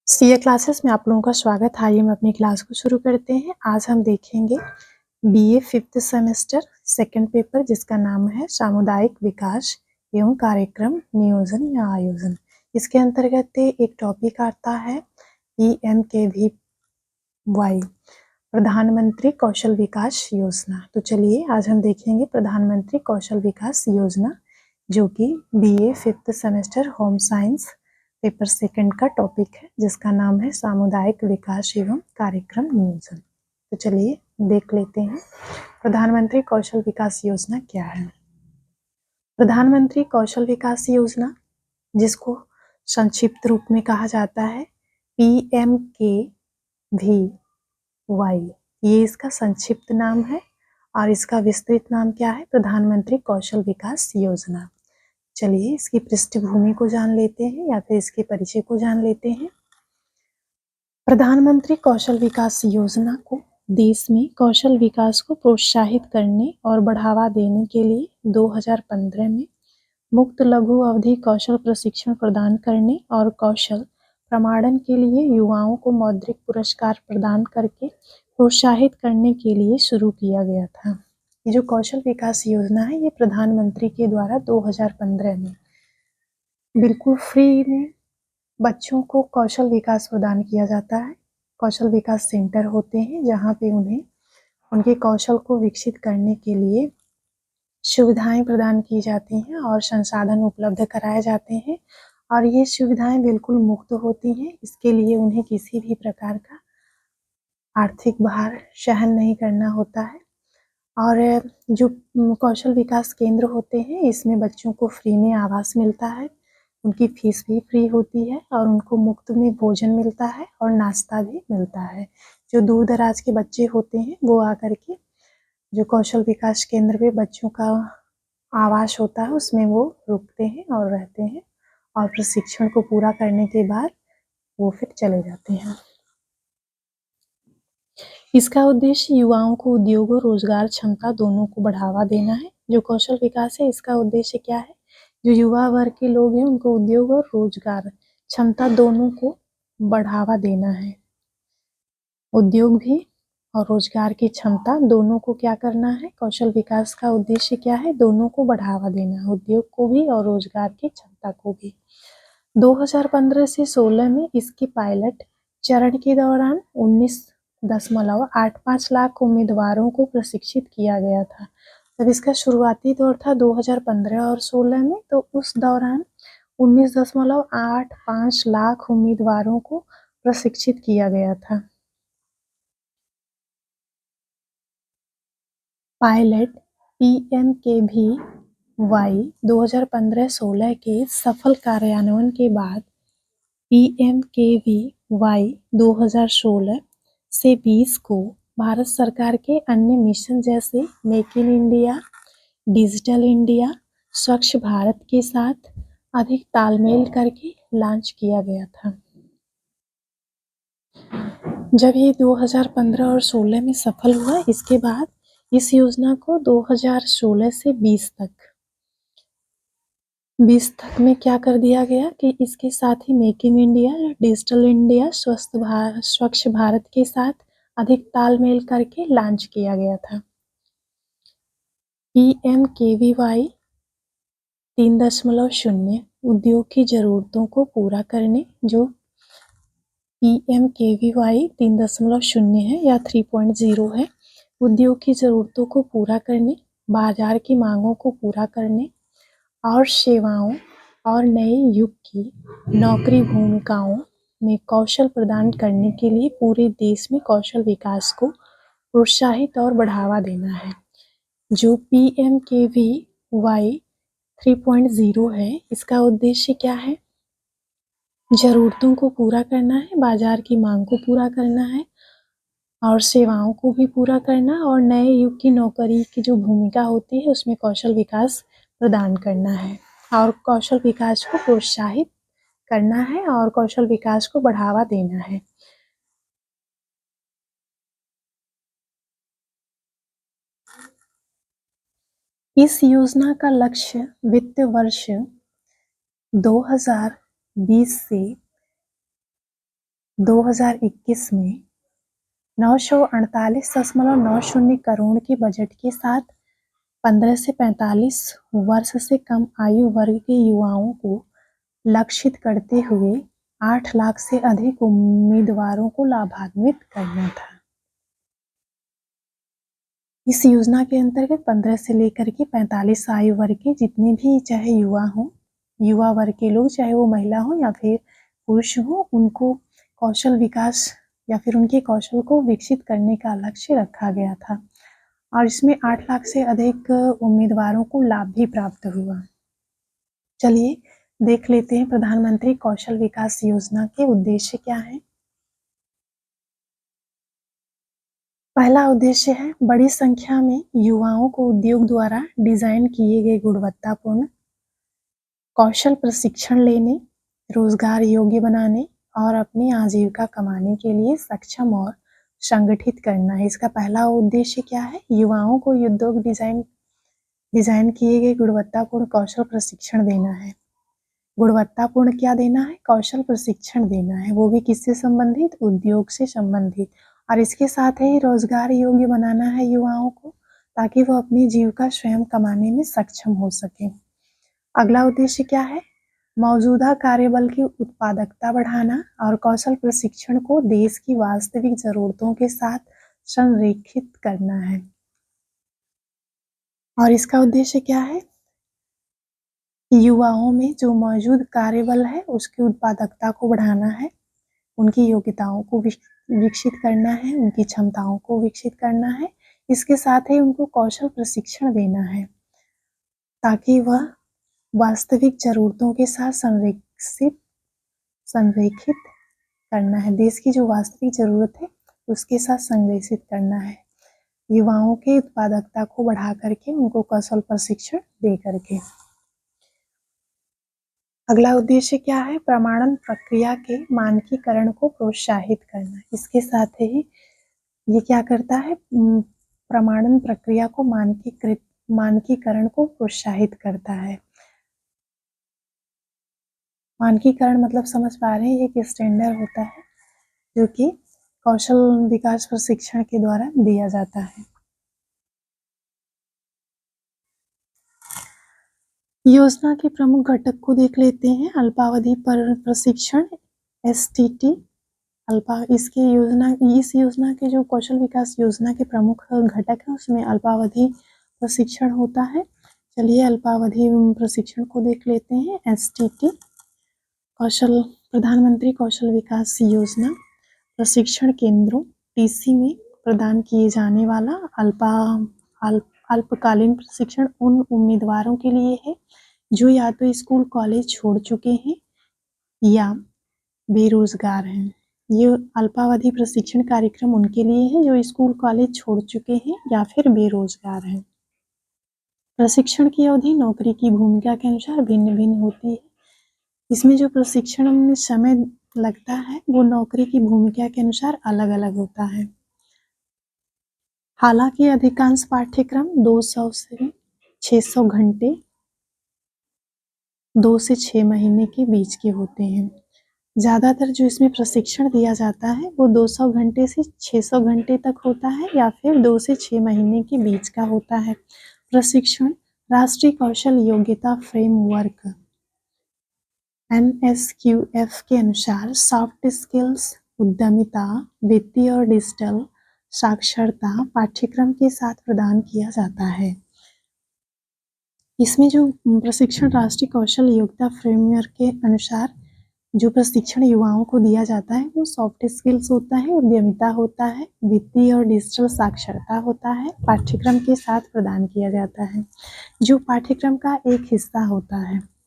CA classes में आप लोगों का स्वागत है। आइए हम अपनी क्लास को शुरू करते हैं। आज हम देखेंगे BA 5th semester second paper जिसका नाम है सामुदायिक विकास एवं कार्यक्रम नियोजन या आयोजन। इसके अंतर्गत एक टॉपिक आता है PMKVY प्रधानमंत्री कौशल विकास योजना। तो चलिए आज हम देखेंगे प्रधानमंत्री कौशल विकास योजना जो कि BA 5th semester home science paper second का टॉपिक है जिसका नाम है सामुदायिक विकास एवं कार्यक्रम नियोजन। तो चलिए देख लेते हैं प्रधानमंत्री कौशल विकास योजना क्या है। प्रधानमंत्री कौशल विकास योजना जिसको संक्षिप्त रूप में कहा जाता है PMKVY, ये इसका संक्षिप्त नाम है और इसका विस्तृत नाम क्या है, प्रधानमंत्री कौशल विकास योजना। चलिए इसकी पृष्ठभूमि को जान लेते हैं या फिर इसके परिचय को जान लेते हैं। प्रधानमंत्री कौशल विकास योजना को देश में कौशल विकास को प्रोत्साहित करने और बढ़ावा देने के लिए 2015 में मुक्त लघु अवधि कौशल प्रशिक्षण प्रदान करने और कौशल प्रमाणन के लिए युवाओं को मौद्रिक पुरस्कार प्रदान करके प्रोत्साहित करने के लिए शुरू किया गया था। ये जो कौशल विकास योजना है ये प्रधानमंत्री के द्वारा 2015 में बिल्कुल फ्री में बच्चों को कौशल विकास प्रदान किया जाता है। कौशल विकास सेंटर होते हैं जहाँ पे उन्हें उनके कौशल को विकसित करने के लिए सुविधाएं प्रदान की जाती हैं और संसाधन उपलब्ध कराए जाते हैं और ये सुविधाएं बिल्कुल मुफ्त होती हैं। इसके लिए उन्हें किसी भी प्रकार का आर्थिक भार सहन नहीं करना होता है। और जो कौशल विकास केंद्र होते हैं इसमें बच्चों को फ्री में आवास मिलता है, उनकी फीस भी फ्री होती है और उनको मुफ्त में भोजन मिलता है और नाश्ता भी मिलता है। जो दूर दराज के बच्चे होते हैं वो आकर के जो कौशल विकास केंद्र में बच्चों का आवास होता है उसमें वो रुकते हैं और रहते हैं और प्रशिक्षण को पूरा करने के बाद वो फिर चले जाते हैं। इसका उद्देश्य युवाओं को उद्योग और रोजगार क्षमता दोनों को बढ़ावा देना है। जो कौशल विकास है इसका उद्देश्य क्या है, जो युवा वर्ग के लोग हैं उनको उद्योग और रोजगार क्षमता दोनों को बढ़ावा देना है। उद्योग भी और रोजगार की क्षमता दोनों को क्या करना है, कौशल विकास का उद्देश्य क्या है, दोनों को बढ़ावा देना है, उद्योग को भी और रोजगार की क्षमता को भी। 2015 से 16 में इसके पायलट चरण के दौरान 19.85 लाख उम्मीदवारों को प्रशिक्षित किया गया था। जब इसका शुरुआती दौर था 2015 और 16 में तो उस दौरान 19.85 लाख उम्मीदवारों को प्रशिक्षित किया गया था। पायलट PMKVY 2015-16 के सफल कार्यान्वयन के बाद PMKVY 2016 से 20 को भारत सरकार के अन्य मिशन जैसे make in India, digital India, Swachh Bharat के साथ अधिक तालमेल करके लॉन्च किया गया था। जब ये 2015 और 16 में सफल हुआ इसके बाद इस योजना को 2016 से 20 तक में क्या कर दिया गया कि इसके साथ ही make in India, digital India, Swachh Bharat के साथ अधिक तालमेल करके लॉन्च किया गया था। PMKVY 3.0 उद्योग की जरूरतों को पूरा करने, जो PMKVY 3.0 है या 3.0 है, उद्योग की जरूरतों को पूरा करने, बाजार की मांगों को पूरा करने और सेवाओं और नए युग की नौकरी भूमिकाओं में कौशल प्रदान करने के लिए पूरे देश में कौशल विकास को प्रोत्साहित और बढ़ावा देना है। जो PMKVY 3.0 है इसका उद्देश्य क्या है, जरूरतों को पूरा करना है, बाजार की मांग को पूरा करना है और सेवाओं को भी पूरा करना और नए युग की नौकरी की जो भूमिका होती है उसमें कौशल विकास प्रदान करना है और कौशल विकास को प्रोत्साहित करना है और कौशल विकास को बढ़ावा देना है। इस योजना का लक्ष्य वित्त वर्ष 2020 से 2021 में 948.90 करोड़ के बजट के साथ 15 से 45 वर्ष से कम आयु वर्ग के युवाओं को लक्षित करते हुए 8 लाख से अधिक उम्मीदवारों को लाभान्वित करना था। इस योजना के अंतर्गत 15 से लेकर के 45 आयु वर्ग के जितने भी चाहे युवा हों, युवा वर्ग के लोग, चाहे वो महिला हो या फिर पुरुष हो, उनको कौशल विकास या फिर उनके कौशल को विकसित करने का लक्ष्य रखा गया था और इसमें 8 लाख से अधिक उम्मीदवारों को लाभ भी प्राप्त हुआ। चलिए देख लेते हैं प्रधानमंत्री कौशल विकास योजना के उद्देश्य क्या हैं। पहला उद्देश्य है बड़ी संख्या में युवाओं को उद्योग द्वारा डिजाइन किए गए गुणवत्तापूर्ण कौशल प्रशिक्षण लेने, रोजगार योग्य बनाने और अपनी आजीविका कमाने के लिए सक्षम और संगठित करना है। इसका पहला उद्देश्य क्या है? युवाओं को उद्योग डिजाइन किए गए गुणवत्तापूर्ण कौशल प्रशिक्षण देना है। गुणवत्तापूर्ण क्या देना है? कौशल प्रशिक्षण देना है, वो भी किससे संबंधित? उद्योग से संबंधित। और इसके साथ ही रोजगार योग्य बनाना है युवाओं को, ताकि वो अपनी जीविका स्वयं कमाने में सक्षम हो सके। अगला उद्देश्य क्या है? मौजूदा कार्यबल की उत्पादकता बढ़ाना और कौशल प्रशिक्षण को देश की वास्तविक जरूरतों के साथ संरेखित करना है। और इसका उद्देश्य क्या है? युवाओं में जो मौजूद कार्यबल है उसकी उत्पादकता को बढ़ाना है, उनकी योग्यताओं को विकसित करना है, उनकी क्षमताओं को विकसित करना है। इसके साथ ही उनको कौशल प्रशिक्षण देना है ताकि वह वास्तविक जरूरतों के साथ संरेखित करना है। देश की जो वास्तविक जरूरत है उसके साथ संरेखित करना है, युवाओं की उत्पादकता को बढ़ा करके उनको कौशल प्रशिक्षण दे करके। अगला उद्देश्य क्या है? प्रमाणन प्रक्रिया के मानकीकरण को प्रोत्साहित करना। इसके साथ ही ये क्या करता है? प्रमाणन प्रक्रिया को मानकीकरण को प्रोत्साहित करता है। मानकीकरण मतलब समझ पा रहे हैं, एक स्टैंडर्ड होता है जो कि कौशल विकास प्रशिक्षण के द्वारा दिया जाता है। योजना के प्रमुख घटक को देख लेते हैं। अल्पावधि पर प्रशिक्षण STT इस योजना के जो कौशल विकास योजना के प्रमुख घटक है उसमें अल्पावधि प्रशिक्षण होता है। चलिए अल्पावधि प्रशिक्षण को देख लेते हैं। STT प्रधानमंत्री कौशल विकास योजना प्रशिक्षण केंद्रों TC में प्रदान किए जाने वाला अल्पकालीन प्रशिक्षण उन उम्मीदवारों के लिए है जो या तो स्कूल कॉलेज छोड़ चुके हैं या बेरोजगार हैं। ये अल्पावधि प्रशिक्षण कार्यक्रम उनके लिए है जो स्कूल कॉलेज छोड़ चुके हैं या फिर बेरोजगार हैं। प्रशिक्षण की अवधि नौकरी की भूमिका के अनुसार भिन्न भिन्न होती है। इसमें जो प्रशिक्षण में समय लगता है वो नौकरी की भूमिका के अनुसार अलग अलग होता है। हालांकि अधिकांश पाठ्यक्रम 200 से 600 घंटे 2 से 6 महीने के बीच के होते हैं। ज़्यादातर जो इसमें प्रशिक्षण दिया जाता है वो 200 घंटे से 600 घंटे तक होता है या फिर 2 से 6 महीने के बीच का होता है। प्रशिक्षण राष्ट्रीय कौशल योग्यता फ्रेमवर्क NSQF के अनुसार सॉफ्ट स्किल्स, उद्यमिता, वित्तीय और डिजिटल साक्षरता पाठ्यक्रम के साथ प्रदान किया जाता है। इसमें जो प्रशिक्षण राष्ट्रीय कौशल योग्यता फ्रेमवर्क के अनुसार जो प्रशिक्षण युवाओं को दिया जाता है वो सॉफ्ट स्किल्स होता है, उद्यमिता होता है, वित्तीय और डिजिटल साक्षरता होता है, पाठ्यक्रम के साथ प्रदान किया जाता है, जो पाठ्यक्रम का एक हिस्सा होता है।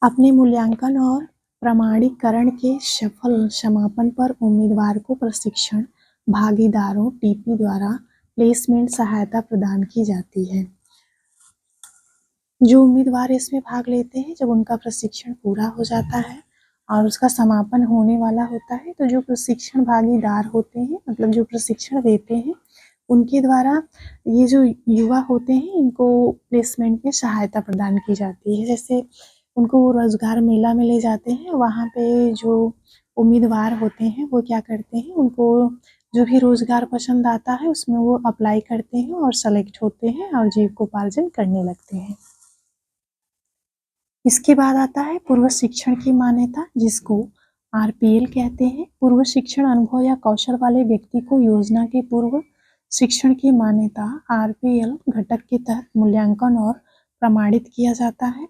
अपने मूल्यांकन और प्रमाणीकरण के सफल समापन पर उम्मीदवार को प्रशिक्षण भागीदारों TP द्वारा प्लेसमेंट सहायता प्रदान की जाती है। जो उम्मीदवार इसमें भाग लेते हैं जब उनका प्रशिक्षण पूरा हो जाता है और उसका समापन होने वाला होता है तो जो प्रशिक्षण भागीदार होते हैं मतलब जो प्रशिक्षण देते हैं उनके द्वारा ये जो युवा होते हैं इनको प्लेसमेंट में सहायता प्रदान की जाती है। जैसे उनको रोजगार मेला में ले जाते हैं, वहाँ पे जो उम्मीदवार होते हैं वो क्या करते हैं, उनको जो भी रोज़गार पसंद आता है उसमें वो अप्लाई करते हैं और सेलेक्ट होते हैं और जीविकोपार्जन करने लगते हैं। इसके बाद आता है पूर्व शिक्षण की मान्यता, जिसको आरपीएल कहते हैं। पूर्व शिक्षण अनुभव या कौशल वाले व्यक्ति को योजना के पूर्व शिक्षण की मान्यता आरपीएल घटक के तहत मूल्यांकन और प्रमाणित किया जाता है।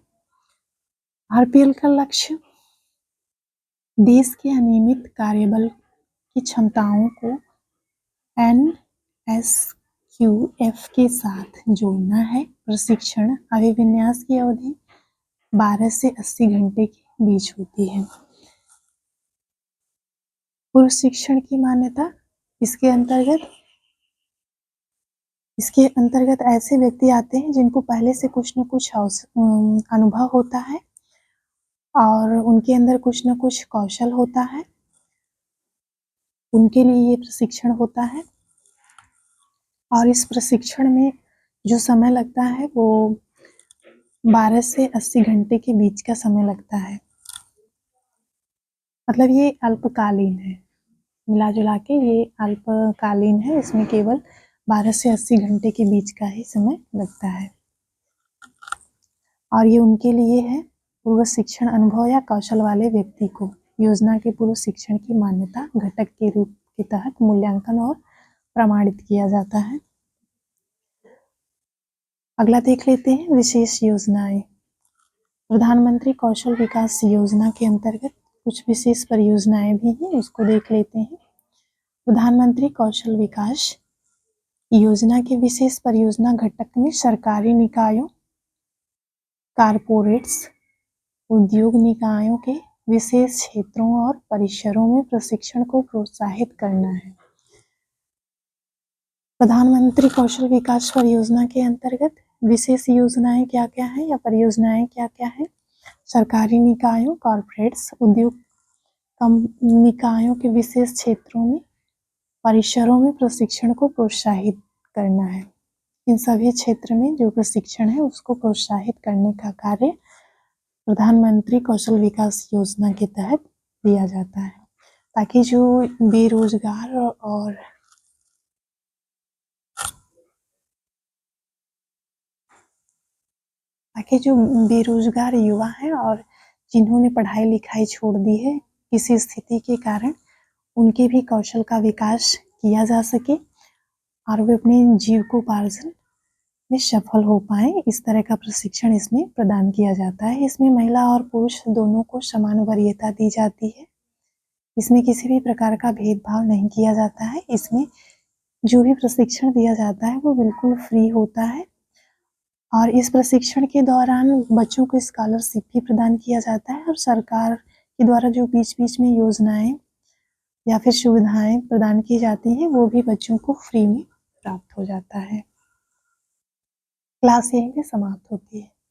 आरपीएल का लक्ष्य देश के अनियमित कार्यबल की क्षमताओं को एनएसक्यूएफ के साथ जोड़ना है। प्रशिक्षण अभिविन्यास की अवधि 12 से 80 घंटे के बीच होती है। पूर्व शिक्षण की मान्यता इसके अंतर्गत ऐसे व्यक्ति आते हैं जिनको पहले से कुछ न कुछ अनुभव होता है और उनके अंदर कुछ न कुछ कौशल होता है, उनके लिए ये प्रशिक्षण होता है। और इस प्रशिक्षण में जो समय लगता है वो 12 से 80 घंटे के बीच का समय लगता है। मतलब ये अल्पकालीन है, मिला जुला के ये अल्पकालीन है, इसमें केवल 12 से 80 घंटे के बीच का ही समय लगता है। और ये उनके लिए है पूर्व शिक्षण अनुभव या कौशल वाले व्यक्ति को योजना के पूर्व शिक्षण की मान्यता घटक के रूप के तहत मूल्यांकन और प्रमाणित किया जाता है। अगला देख लेते हैं विशेष योजनाएं। प्रधानमंत्री कौशल विकास योजना के अंतर्गत कुछ विशेष परियोजनाएं भी हैं, उसको देख लेते हैं। प्रधानमंत्री कौशल विकास योजना के विशेष परियोजना घटक में सरकारी निकायों, कारपोरेट्स, उद्योग निकायों के विशेष क्षेत्रों और परिसरों में प्रशिक्षण को प्रोत्साहित करना है। प्रधानमंत्री कौशल विकास परियोजना के अंतर्गत विशेष योजनाएं क्या-क्या हैं या परियोजनाएं क्या-क्या हैं? सरकारी निकायों, कॉर्पोरेट्स, उद्योग निकायों के विशेष क्षेत्रों में, परिसरों में प्रशिक्षण को प्रोत्साहित करना है। इन सभी क्षेत्र में जो प्रशिक्षण है उसको प्रोत्साहित करने का कार्य प्रधानमंत्री कौशल विकास योजना के तहत दिया जाता है, ताकि जो बेरोजगार और युवा हैं और जिन्होंने पढ़ाई लिखाई छोड़ दी है किसी स्थिति के कारण, उनके भी कौशल का विकास किया जा सके और वे अपने जीविकोपार्जन में सफल हो पाएँ, इस तरह का प्रशिक्षण इसमें प्रदान किया जाता है। इसमें महिला और पुरुष दोनों को समान वरीयता दी जाती है। इसमें किसी भी प्रकार का भेदभाव नहीं किया जाता है। इसमें जो भी प्रशिक्षण दिया जाता है वो बिल्कुल फ्री होता है और इस प्रशिक्षण के दौरान बच्चों को स्कॉलरशिप भी प्रदान किया जाता है और सरकार के द्वारा जो बीच-बीच में योजनाएं या फिर सुविधाएं प्रदान की जाती हैं वो भी बच्चों को फ्री में प्राप्त हो जाता है। क्लास यहीं पे समाप्त होती है।